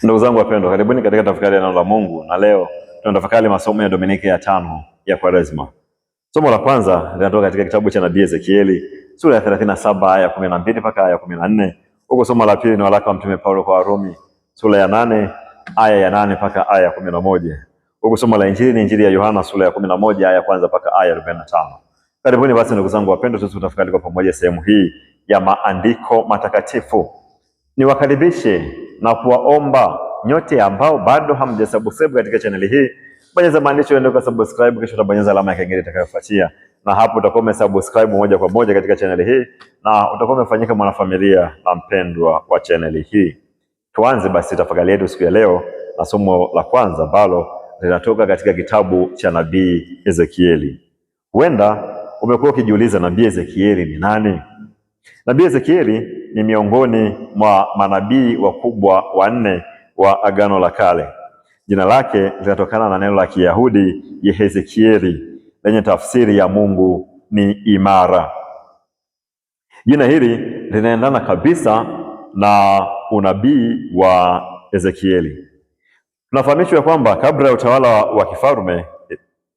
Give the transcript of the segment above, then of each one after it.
Ndugu zangu wapendwa, karibuni katika tafakari ya neno la Mungu, na leo tunatafakari masomo ya Dominika ya 5 ya Kwaresma. Somo la kwanza linatoka katika kitabu cha nabii Ezekieli sura ya 37 aya 12 mpaka aya 14. Huko somo la pili ni waraka wa Mtume Paulo kwa Warumi sura ya 8 aya ya 8 mpaka aya ya 11. Huko somo la Injili ni Injili ya Yohana sura ya 11 aya ya kwanza mpaka aya ya 45. Karibuni basi ndugu zangu wapendwa, sisi tutafakari kwa pamoja sehemu hii ya maandiko matakatifu. Niwakaribishe na kuwaomba nyote ambao bado hamjasubscribe katika channel hii, bonyeza maandishi yanayoandikwa subscribe, kisha utabonyeza alama ya kengele itakayofuatia, na hapo utakuwa umesubscribe moja kwa moja katika channel hii na utakuwa umefanyika mwanafamilia na mpendwa wa channel hii. Tuanze basi tafakari yetu siku ya leo na somo la kwanza ambalo linatoka katika kitabu cha nabii Ezekieli. Huenda umekuwa ukijiuliza nabii Ezekieli ni nani? Nabii Ezekieli ni miongoni mwa manabii wakubwa wanne wa Agano la Kale. Jina lake linatokana na neno la Kiyahudi Yehezekieli lenye tafsiri ya Mungu ni imara. Jina hili linaendana kabisa na unabii wa Ezekieli. Tunafahamishwa kwamba kabla ya utawala wa kifalme,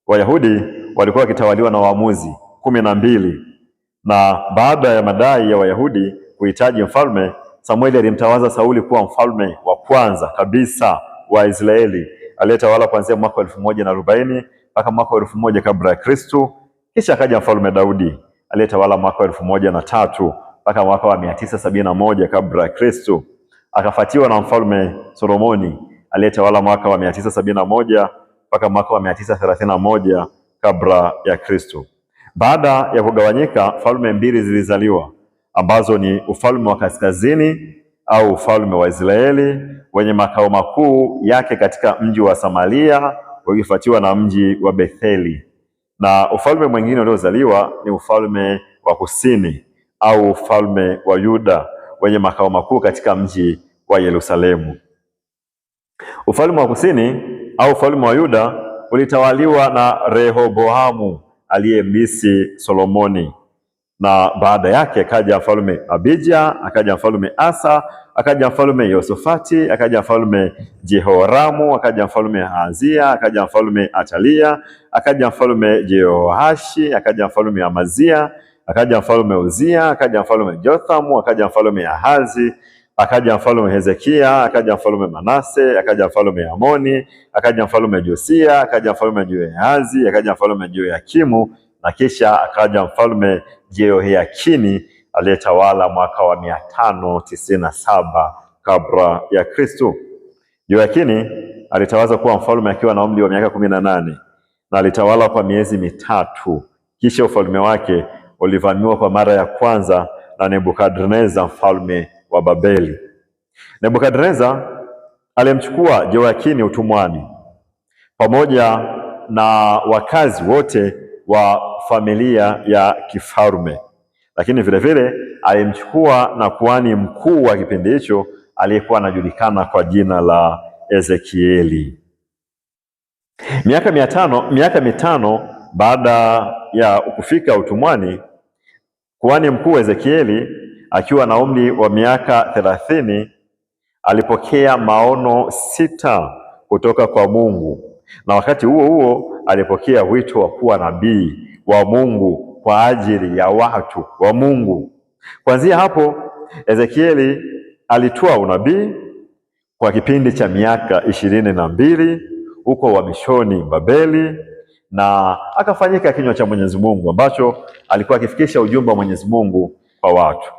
Wayahudi walikuwa wakitawaliwa na waamuzi 12, na baada ya madai ya Wayahudi kuhitaji mfalme, Samueli alimtawaza Sauli kuwa mfalme wa kwanza kabisa wa Israeli, aliyetawala kuanzia mwaka 1040 mpaka mwaka 1000 kabla ya Kristo. Kisha akaja mfalme Daudi aliyetawala mwaka 1003 mpaka mwaka wa 971 kabla ya Kristo. Akafuatiwa na mfalme Solomoni aliyetawala mwaka wa 971 mpaka mwaka wa 931 kabla ya Kristo. Baada ya kugawanyika, falme mbili zilizaliwa ambazo ni ufalme wa kaskazini au ufalme wa Israeli wenye makao makuu yake katika mji wa Samaria ukifuatiwa na mji wa Betheli, na ufalme mwingine uliozaliwa ni ufalme wa kusini au ufalme wa Yuda wenye makao makuu katika mji wa Yerusalemu. Ufalme wa kusini au ufalme wa Yuda ulitawaliwa na Rehoboamu aliyemlisi Solomoni, na baada yake akaja mfalme Abija, akaja mfalme Asa, akaja mfalme Yosafati, akaja mfalme Jehoramu, akaja mfalme Ahazia, akaja mfalme Atalia, akaja mfalme Jehoashi, akaja mfalme Amazia, akaja mfalme Uzia, akaja mfalme Jothamu, akaja mfalme Ahazi, akaja mfalme Hezekia, akaja mfalme Manase, akaja mfalme Amoni, akaja mfalme Josia, akaja mfalme Jehoahazi, akaja mfalme Jehoyakimu, na kisha akaja mfalme Jehoyakini aliyetawala mwaka wa 597 kabla ya Kristo. Jehoyakini alitawazwa kuwa mfalme akiwa na umri wa miaka 18 na alitawala kwa miezi mitatu. Kisha ufalme wake ulivamiwa kwa mara ya kwanza na Nebukadneza mfalme wa Babeli. Nebukadneza alimchukua Jehoyakini utumwani pamoja na wakazi wote wa familia ya kifalme, lakini vile vile alimchukua na kuhani mkuu wa kipindi hicho aliyekuwa anajulikana kwa jina la Ezekieli. Miaka mitano baada ya kufika utumwani, kuhani mkuu Ezekieli akiwa na umri wa miaka 30 alipokea maono 6 kutoka kwa Mungu, na wakati huo huo alipokea wito wa kuwa nabii wa Mungu kwa ajili ya watu wa Mungu. Kuanzia hapo Ezekieli alitoa unabii kwa kipindi cha miaka 22 huko uhamishoni Babeli, na akafanyika kinywa cha Mwenyezi Mungu ambacho alikuwa akifikisha ujumbe wa Mwenyezi Mungu kwa watu.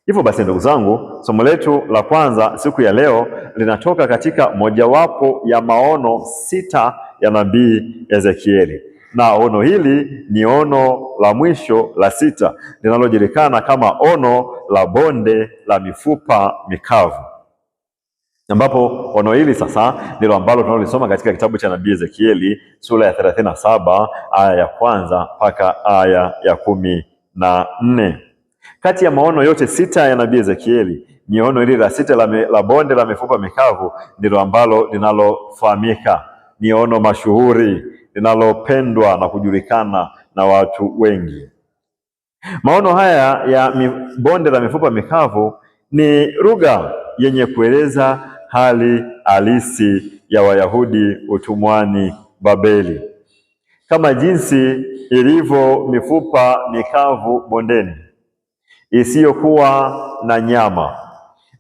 Hivyo basi ndugu zangu, somo letu la kwanza siku ya leo linatoka katika mojawapo ya maono 6 ya nabii Ezekieli, na ono hili ni ono la mwisho la 6 linalojulikana kama ono la bonde la mifupa mikavu, ambapo ono hili sasa ndilo ambalo tunalolisoma katika kitabu cha nabii Ezekieli sura ya 37 aya ya kwanza mpaka aya ya 14. Kati ya maono yote 6 ya nabii Ezekieli, ni ono hili la 6 la bonde la mifupa mikavu ndilo ambalo linalofahamika, ni ono mashuhuri linalopendwa na kujulikana na watu wengi. Maono haya ya bonde la mifupa mikavu ni lugha yenye kueleza hali halisi ya Wayahudi utumwani Babeli. Kama jinsi ilivyo mifupa mikavu bondeni isiyokuwa na nyama,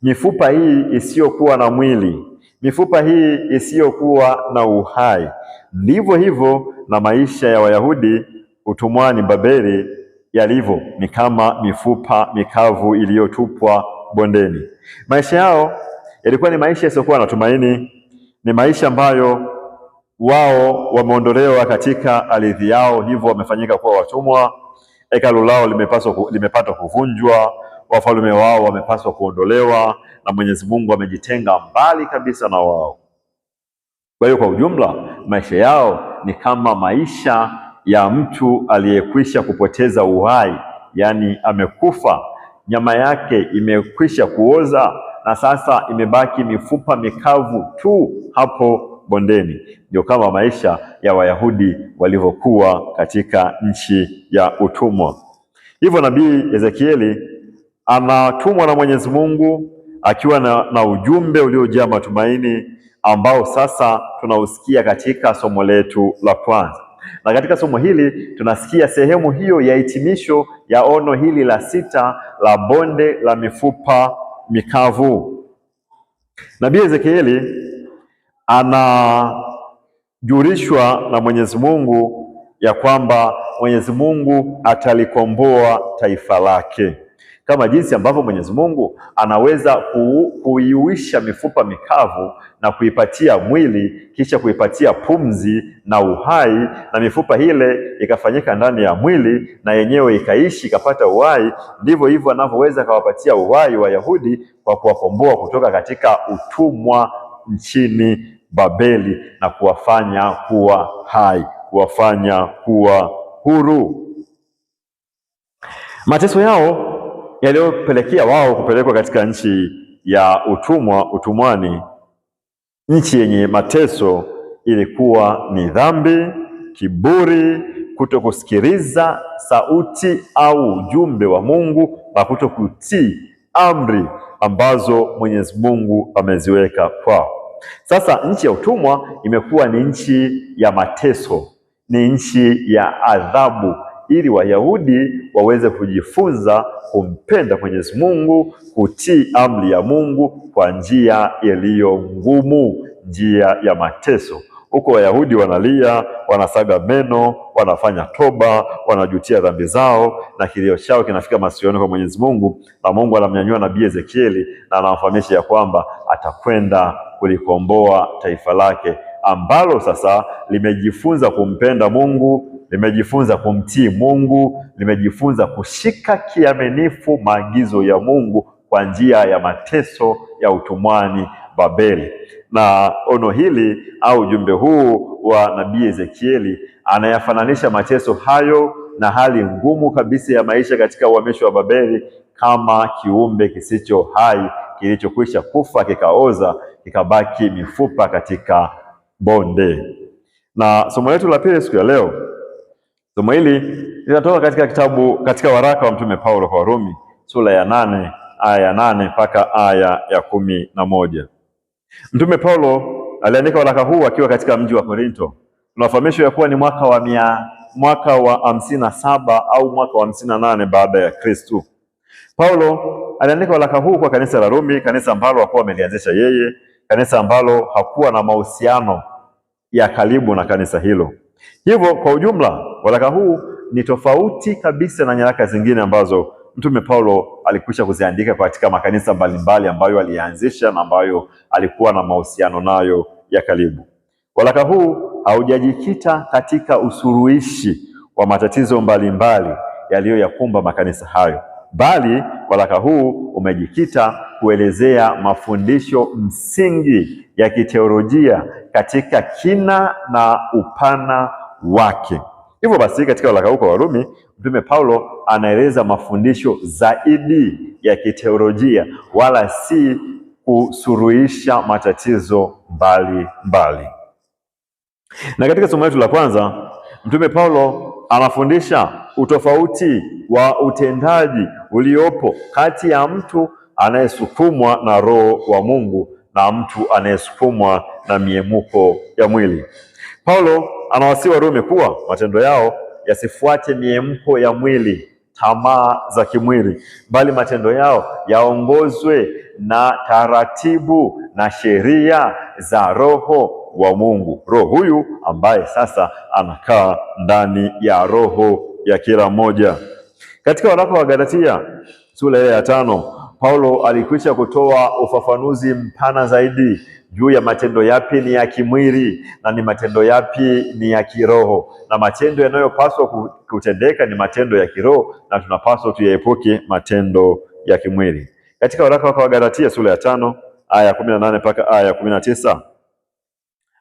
mifupa hii isiyokuwa na mwili, mifupa hii isiyokuwa na uhai, ndivyo hivyo na maisha ya Wayahudi utumwani Babeli yalivyo, ni kama mifupa mikavu iliyotupwa bondeni. Maisha yao yalikuwa ni maisha yasiyokuwa na tumaini, ni maisha ambayo wao wameondolewa katika ardhi yao, hivyo wamefanyika kuwa watumwa. Hekalu lao limepata kuvunjwa, wafalme wao wamepaswa kuondolewa, na Mwenyezi Mungu amejitenga mbali kabisa na wao. Kwa hiyo kwa ujumla maisha yao ni kama maisha ya mtu aliyekwisha kupoteza uhai, yaani amekufa, nyama yake imekwisha kuoza na sasa imebaki mifupa mikavu tu hapo bondeni. Ndio kama maisha ya Wayahudi walivyokuwa katika nchi ya utumwa. Hivyo nabii Ezekieli anatumwa na Mwenyezi Mungu akiwa na ujumbe uliojaa matumaini ambao sasa tunausikia katika somo letu la kwanza. Na katika somo hili tunasikia sehemu hiyo ya hitimisho ya ono hili la 6 la bonde la mifupa mikavu. Nabii Ezekieli anajulishwa na Mwenyezi Mungu ya kwamba Mwenyezi Mungu atalikomboa taifa lake, kama jinsi ambavyo Mwenyezi Mungu anaweza kuiuisha mifupa mikavu na kuipatia mwili, kisha kuipatia pumzi na uhai, na mifupa ile ikafanyika ndani ya mwili na yenyewe ikaishi ikapata uhai. Ndivyo hivyo anavyoweza kawapatia uhai Wayahudi kwa kuwakomboa kutoka katika utumwa nchini Babeli na kuwafanya kuwa hai, kuwafanya kuwa huru. Mateso yao yaliyopelekea wao kupelekwa katika nchi ya utumwani, nchi yenye mateso, ilikuwa ni dhambi, kiburi, kutokusikiliza sauti au ujumbe wa Mungu na kutokutii amri ambazo Mwenyezi Mungu ameziweka kwao. Sasa nchi ya utumwa imekuwa ni nchi ya mateso, ni nchi ya adhabu, ili Wayahudi waweze kujifunza kumpenda Mwenyezi Mungu, kutii amri ya Mungu kwa njia iliyo ngumu, njia ya mateso. Huko Wayahudi wanalia, wanasaga meno, wanafanya toba, wanajutia dhambi zao, na kilio chao kinafika masikioni kwa Mwenyezi Mungu, na Mungu anamnyanyua nabii Ezekieli na anamfahamisha ya kwamba atakwenda kulikomboa taifa lake ambalo sasa limejifunza kumpenda Mungu, limejifunza kumtii Mungu, limejifunza kushika kiaminifu maagizo ya Mungu kwa njia ya mateso ya utumwani Babeli. Na ono hili au ujumbe huu wa nabii Ezekieli anayafananisha mateso hayo na hali ngumu kabisa ya maisha katika uhamisho wa Babeli kama kiumbe kisicho hai kilichokwisha kufa kikaoza kikabaki mifupa katika bonde. Na somo letu la pili siku ya leo, somo hili linatoka katika waraka wa Mtume Paulo kwa Warumi sura ya 8 aya ya 8 mpaka aya ya 11. Mtume Paulo aliandika waraka huu akiwa katika mji wa Korinto. Tunafahamishwa ya kuwa ni mwaka wa 57 au mwaka wa 58 baada ya Kristo. Paulo aliandika waraka huu kwa kanisa la Rumi, kanisa ambalo hakuwa amelianzisha yeye, kanisa ambalo hakuwa na mahusiano ya karibu na kanisa hilo. Hivyo kwa ujumla waraka huu ni tofauti kabisa na nyaraka zingine ambazo Mtume Paulo alikwisha kuziandika katika makanisa mbalimbali ambayo alianzisha na ambayo alikuwa na mahusiano nayo ya karibu. Waraka huu haujajikita katika usuluhishi wa matatizo mbalimbali yaliyoyakumba makanisa hayo, bali waraka huu umejikita kuelezea mafundisho msingi ya kiteolojia katika kina na upana wake. Hivyo basi katika waraka huu kwa Warumi, Mtume Paulo anaeleza mafundisho zaidi ya kiteolojia wala si kusuluhisha matatizo mbalimbali. Na katika somo letu la kwanza, Mtume Paulo anafundisha utofauti wa utendaji uliopo kati ya mtu anayesukumwa na Roho wa Mungu na mtu anayesukumwa na miemuko ya mwili. Paulo anawasihi Warumi kuwa matendo yao yasifuate miemko ya mwili, tamaa za kimwili, bali matendo yao yaongozwe na taratibu na sheria za Roho wa Mungu. Roho huyu ambaye sasa anakaa ndani ya roho ya kila mmoja. Katika waraka wa Galatia sura ya 5, Paulo alikwisha kutoa ufafanuzi mpana zaidi juu ya matendo yapi ni ya kimwili na ni matendo yapi ni ya kiroho, na matendo yanayopaswa kutendeka ni matendo ya kiroho, na tunapaswa tuyaepuke matendo ya kimwili. Katika waraka wa Galatia sura ya 5 aya 18 mpaka aya 19,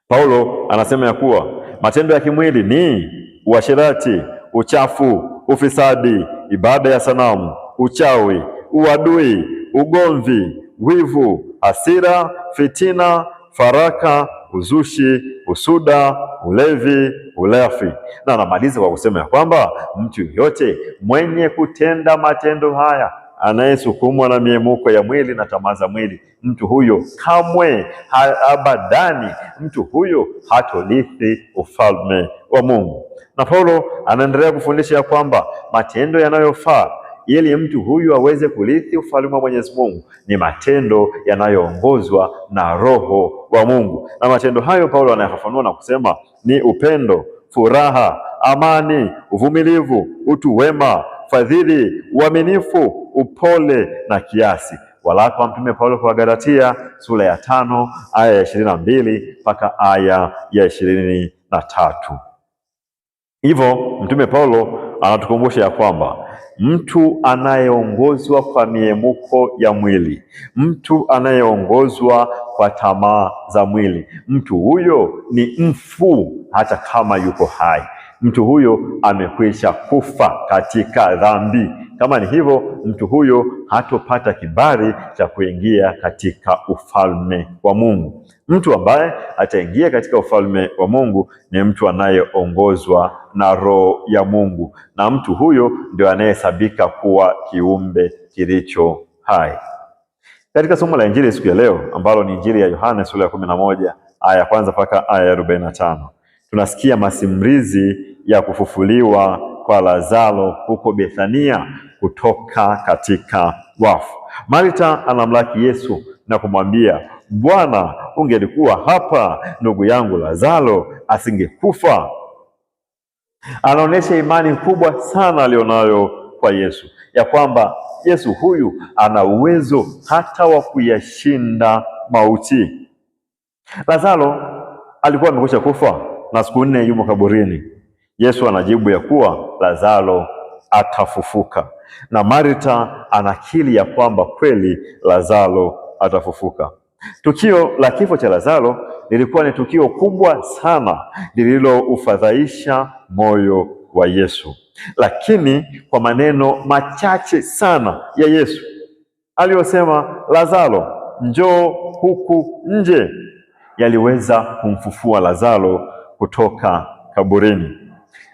Paulo anasema ya kuwa matendo ya kimwili ni uasherati, uchafu, ufisadi, ibada ya sanamu, uchawi, uadui, ugomvi, wivu, hasira, fitina, faraka, uzushi, usuda, ulevi, ulefi. Na anamaliza kwa kusema ya kwamba mtu yoyote mwenye kutenda matendo haya, anayesukumwa na miemuko ya mwili na tamaa za mwili, mtu huyo kamwe abadani, mtu huyo hatolithi ufalme wa Mungu. Na Paulo anaendelea kufundisha ya kwamba matendo yanayofaa ili mtu huyu aweze kurithi ufalme wa Mwenyezi Mungu ni matendo yanayoongozwa na Roho wa Mungu. Na matendo hayo Paulo anayafafanua na kusema ni upendo, furaha, amani, uvumilivu, utu wema, fadhili, uaminifu, upole na kiasi. Waraka wa Mtume Paulo kwa Galatia sura ya 5 aya ya 22 mpaka aya ya 23. Hivyo Mtume Paulo anatukumbusha ya kwamba mtu anayeongozwa kwa miemuko ya mwili, mtu anayeongozwa kwa tamaa za mwili, mtu huyo ni mfu hata kama yuko hai. Mtu huyo amekwisha kufa katika dhambi. Kama ni hivyo, mtu huyo hatopata kibali cha kuingia katika ufalme wa Mungu. Mtu ambaye ataingia katika ufalme wa Mungu ni mtu anayeongozwa na Roho ya Mungu, na mtu huyo ndio anayehesabika kuwa kiumbe kilicho hai. Katika somo la Injili siku ya leo, ambalo ni Injili ya Yohana sura ya 11 aya ya 1 mpaka aya ya 45, tunasikia masimulizi ya kufufuliwa kwa Lazaro huko Bethania kutoka katika wafu. Marita anamlaki Yesu na kumwambia, Bwana, ungelikuwa hapa, ndugu yangu Lazaro asingekufa. Anaonyesha imani kubwa sana alionayo kwa Yesu, ya kwamba Yesu huyu ana uwezo hata wa kuyashinda mauti. Lazaro alikuwa amekwisha kufa na siku 4 yumo kaburini. Yesu anajibu ya kuwa Lazaro atafufuka, na Marita anakiri ya kwamba kweli Lazaro atafufuka. Tukio la kifo cha Lazaro lilikuwa ni tukio kubwa sana lililoufadhaisha moyo wa Yesu, lakini kwa maneno machache sana ya Yesu aliyosema, Lazaro, njoo huku nje, yaliweza kumfufua Lazaro kutoka kaburini.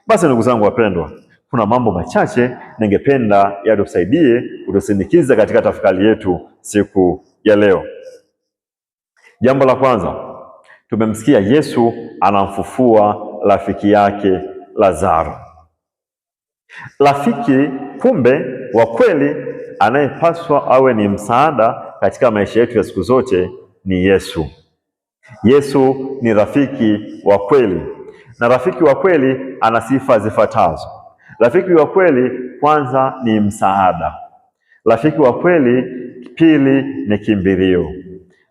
Basi ndugu zangu wapendwa, kuna mambo machache ningependa yatusaidie kutusindikiza katika tafakari yetu siku ya leo. Jambo la kwanza, tumemsikia Yesu anamfufua rafiki yake Lazaro. Rafiki kumbe wa kweli anayepaswa awe ni msaada katika maisha yetu ya siku zote ni Yesu. Yesu ni rafiki wa kweli, na rafiki wa kweli ana sifa zifuatazo. Rafiki wa kweli kwanza ni msaada. Rafiki wa kweli pili ni kimbilio.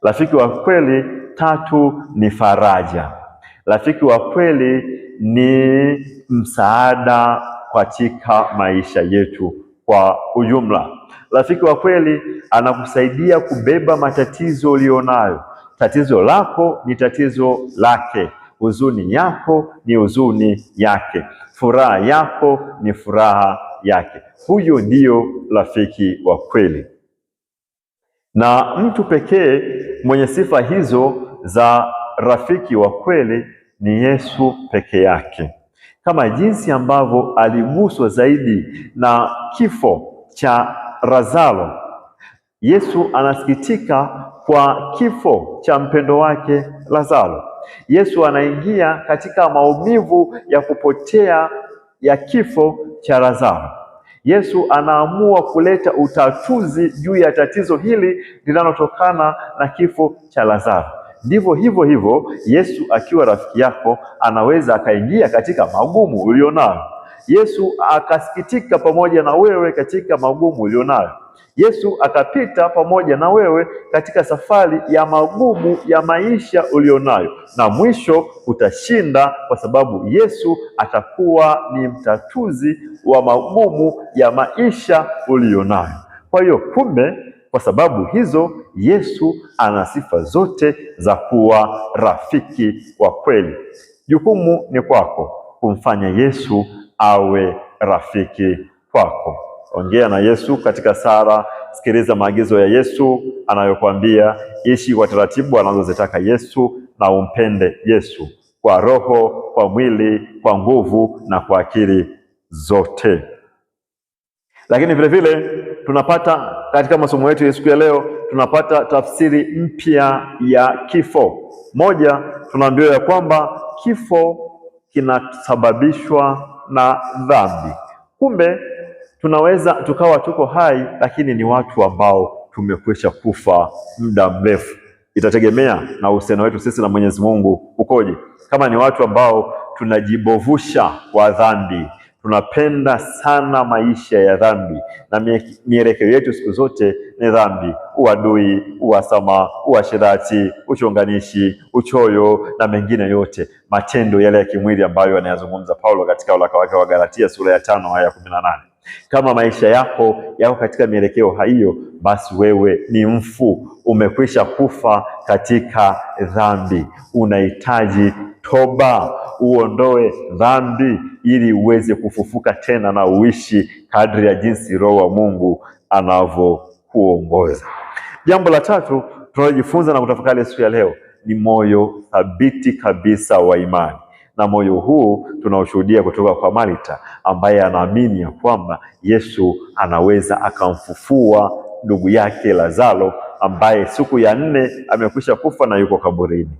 Rafiki wa kweli tatu ni faraja. Rafiki wa kweli ni msaada katika maisha yetu kwa ujumla. Rafiki wa kweli anakusaidia kubeba matatizo ulionayo. Tatizo lako ni tatizo lake, huzuni yako ni huzuni yake, furaha yako ni furaha yake. Huyo ndiyo rafiki wa kweli, na mtu pekee mwenye sifa hizo za rafiki wa kweli ni Yesu peke yake. Kama jinsi ambavyo aliguswa zaidi na kifo cha Lazaro, Yesu anasikitika kwa kifo cha mpendo wake Lazaro. Yesu anaingia katika maumivu ya kupotea ya kifo cha Lazaro. Yesu anaamua kuleta utatuzi juu ya tatizo hili linalotokana na kifo cha Lazaro. Ndivyo hivyo Yesu akiwa rafiki yako anaweza akaingia katika magumu ulionayo. Yesu akasikitika pamoja na wewe katika magumu ulionayo. Yesu akapita pamoja na wewe katika safari ya magumu ya maisha ulionayo, na mwisho utashinda, kwa sababu Yesu atakuwa ni mtatuzi wa magumu ya maisha ulionayo. Kwa hiyo kumbe, kwa sababu hizo, Yesu ana sifa zote za kuwa rafiki wa kweli. Jukumu ni kwako kumfanya Yesu awe rafiki kwako. Ongea na Yesu katika sala, sikiliza maagizo ya Yesu anayokuambia, ishi kwa taratibu anazozitaka Yesu, na umpende Yesu kwa roho, kwa mwili, kwa nguvu na kwa akili zote. Lakini vile vile tunapata katika masomo yetu ya siku ya leo, tunapata tafsiri mpya ya kifo. Moja, tunaambiwa ya kwamba kifo kinasababishwa na dhambi. Kumbe tunaweza tukawa tuko hai, lakini ni watu ambao tumekwisha kufa muda mrefu. Itategemea na uhusiano wetu sisi na Mwenyezi Mungu ukoje. Kama ni watu ambao tunajibovusha kwa dhambi, tunapenda sana maisha ya dhambi, na mielekeo yetu siku zote ni dhambi: uadui, uhasama, uasherati, uchonganishi, uchoyo na mengine yote, matendo yale ya kimwili ambayo anayazungumza Paulo katika waraka wake wa Galatia sura ya 5 aya 18. Kama maisha yako katika mielekeo hiyo, basi wewe ni mfu, umekwisha kufa katika dhambi. Unahitaji toba, uondoe dhambi ili uweze kufufuka tena na uishi kadri ya jinsi Roho wa Mungu anavyokuongoza. Jambo la tatu tunalojifunza na kutafakari siku ya leo ni moyo thabiti kabisa wa imani. Na moyo huu tunaoshuhudia kutoka kwa Marita, ambaye anaamini ya kwamba Yesu anaweza akamfufua ndugu yake Lazaro, ambaye siku ya 4 amekwisha kufa na yuko kaburini.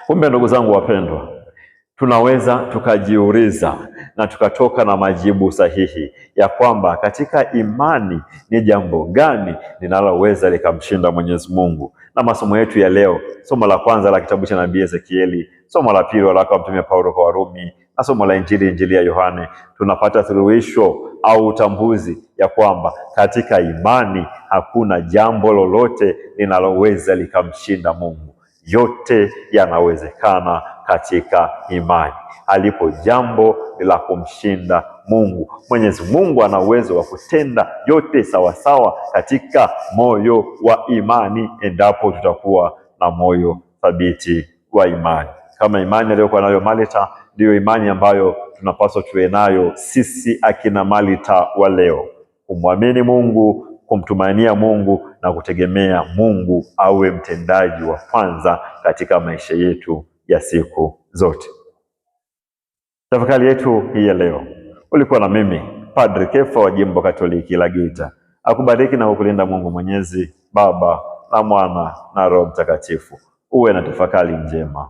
Kumbe ndugu zangu wapendwa, tunaweza tukajiuliza na tukatoka na majibu sahihi ya kwamba katika imani ni jambo gani linaloweza likamshinda Mwenyezi Mungu. Na masomo yetu ya leo, somo la kwanza la kitabu cha nabii Ezekieli, somo la pili waraka wa Mtume Paulo kwa Warumi, na somo la injili ya Yohane, tunapata suluhisho au utambuzi ya kwamba katika imani hakuna jambo lolote linaloweza likamshinda Mungu. Yote yanawezekana katika imani. Alipo jambo la kumshinda Mungu. Mwenyezi Mungu ana uwezo wa kutenda yote sawasawa katika moyo wa imani, endapo tutakuwa na moyo thabiti wa imani. Kama imani aliyokuwa nayo Marita, ndiyo imani ambayo tunapaswa tuwe nayo sisi akina Marita wa leo: kumwamini Mungu, kumtumainia Mungu na kutegemea Mungu awe mtendaji wa kwanza katika maisha yetu ya siku zote. Tafakari yetu hii ya leo, ulikuwa na mimi Padre Kefa wa Jimbo Katoliki la Geita. Akubariki na kukulinda Mungu Mwenyezi, Baba na Mwana na Roho Mtakatifu. Uwe na tafakari njema.